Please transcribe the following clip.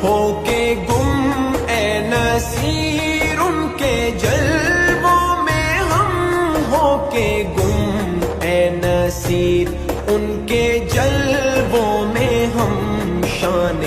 होके गुम ए नसीर उनके जलवों में हम, होके गुम ए नसीर उनके जलवों में हम, शान